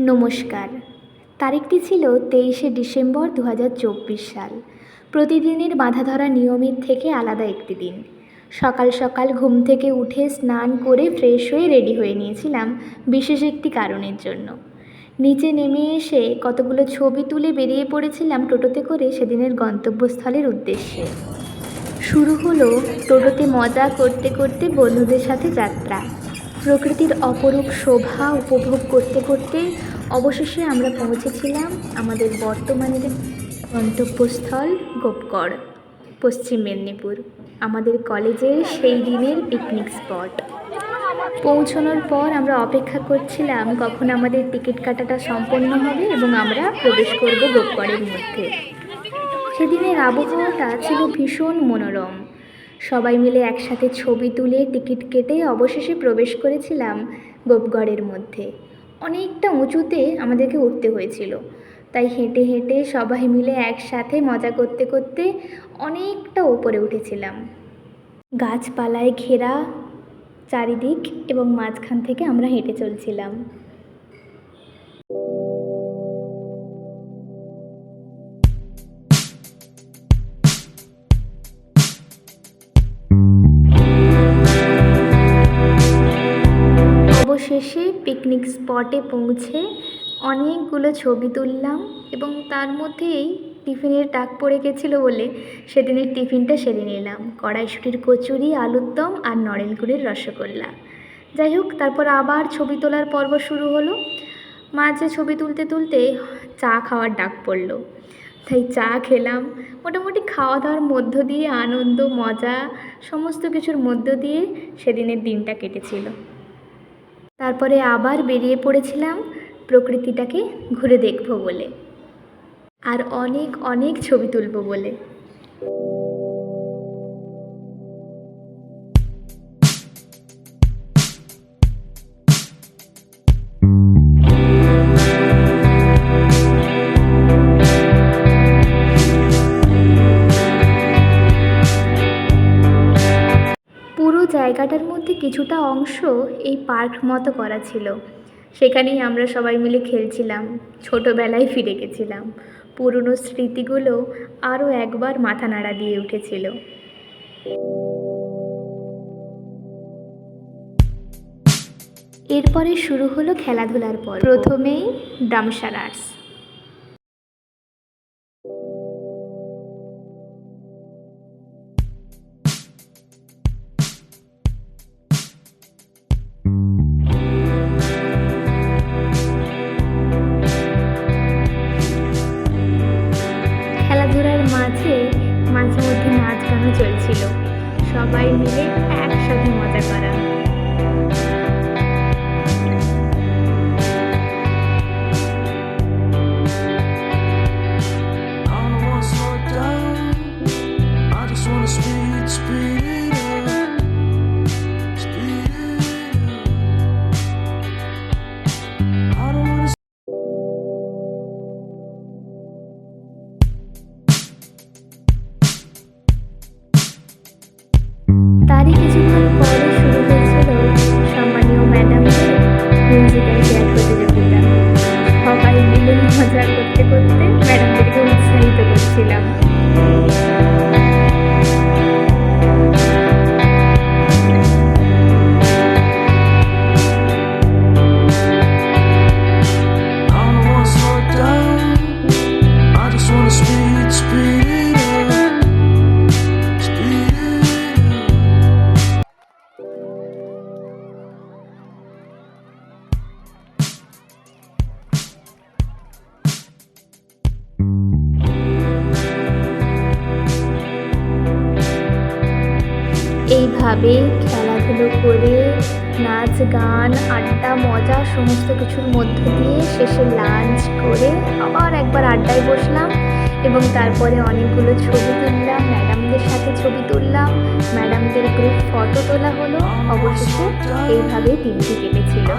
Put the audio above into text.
নমস্কার। তারিখটি ছিল 23শে ডিসেম্বর 2024 সাল। প্রতিদিনের বাঁধাধরা নিয়মের থেকে আলাদা একটি দিন। সকাল সকাল ঘুম থেকে উঠে স্নান করে ফ্রেশ হয়ে রেডি হয়ে নিয়েছিলাম বিশেষ একটি কারণের জন্য। নিচে নেমে এসে কতগুলো ছবি তুলে বেরিয়ে পড়েছিলাম টোটোতে করে সেদিনের গন্তব্যস্থলের উদ্দেশ্যে। শুরু হলো টোটোতে মজা করতে করতে বন্ধুদের সাথে যাত্রা। প্রকৃতির অপরূপ শোভা উপভোগ করতে করতে অবশেষে আমরা পৌঁছেছিলাম আমাদের বর্তমানের গন্তব্যস্থল গোপগড়, পশ্চিম মেদিনীপুর, আমাদের কলেজের সেই দিনের পিকনিক স্পট। পৌঁছানোর পর আমরা অপেক্ষা করছিলাম কখন আমাদের টিকিট কাটাটা সম্পন্ন হবে এবং আমরা প্রবেশ করব গোপগড়ের মধ্যে। সেদিনের আবহাওয়াটা ছিল ভীষণ মনোরম। সবাই মিলে একসাথে ছবি তুলে টিকিট কেটে অবশেষে প্রবেশ করেছিলাম গোপগড়ের মধ্যে। অনেকটা উঁচুতে আমাদেরকে উঠতে হয়েছিল, তাই হেঁটে হেঁটে সবাই মিলে একসাথে মজা করতে করতে অনেকটা উপরে উঠেছিলাম। গাছপালায় ঘেরা চারিদিক এবং মাঝখান থেকে আমরা হেঁটে চলছিলাম। অবশেষে পিকনিক স্পটে পৌঁছে অনেকগুলো ছবি তুললাম এবং তার মধ্যেই টিফিনের ডাক পড়ে গেছিলো বলে সেদিনের টিফিনটা সেরে নিলাম। কড়াইশুঁটির কচুরি, আলুর দম আর নড়েলগুড়ের রসগোল্লা। যাই হোক, তারপর আবার ছবি তোলার পর্ব শুরু হলো। মাঝে ছবি তুলতে তুলতে চা খাওয়ার ডাক পড়লো, তাই চা খেলাম। মোটামুটি খাওয়া দাওয়ার মধ্য দিয়ে আনন্দ মজা সমস্ত কিছুর মধ্য দিয়ে সেদিনের দিনটা কেটেছিল। তারপরে আবার বেরিয়ে পড়েছিলাম প্রকৃতিটাকে ঘুরে দেখব বলে আর অনেক অনেক ছবি তুলব বলে। পুরো জায়গাটার মধ্যে কিছুটা অংশ এই পার্ক মতো করা ছিল। সেখানেই আমরা সবাই মিলে খেলছিলাম, ছোটোবেলায় ফিরে গেছিলাম। পুরনো স্মৃতিগুলো আরও একবার মাথা নাড়া দিয়ে উঠেছিল। এরপরে শুরু হলো খেলাধুলার পর। প্রথমেই ডামসার আর্টস। খেলাধুলার মাঝে মাঝে মধ্যে নাচ গানও চলছিল, সবাই মিলে একসাথে মজা করা। তারই কিছুক্ষণ পরে শুরু হয়েছিল সম্মানীয় ম্যাডামদের মিউজিক্যাল চেয়ার প্রতিযোগিতা। সবাই মিলে মজা করতে করতে ম্যাডামদেরকে উৎসাহিত করছিলাম। এইভাবে খেলাধুলো করে নাচ গান আড্ডা মজা সমস্ত কিছুর মধ্য দিয়ে শেষে লাঞ্চ করে আবার একবার আড্ডায় বসলাম এবং তারপরে অনেকগুলো ছবি তুললাম, ম্যাডামদের সাথে ছবি তুললাম, ম্যাডামদের গ্রুপ ফটো তোলা হলো। অবশেষে এইভাবেই দিনটি কেটেছিল।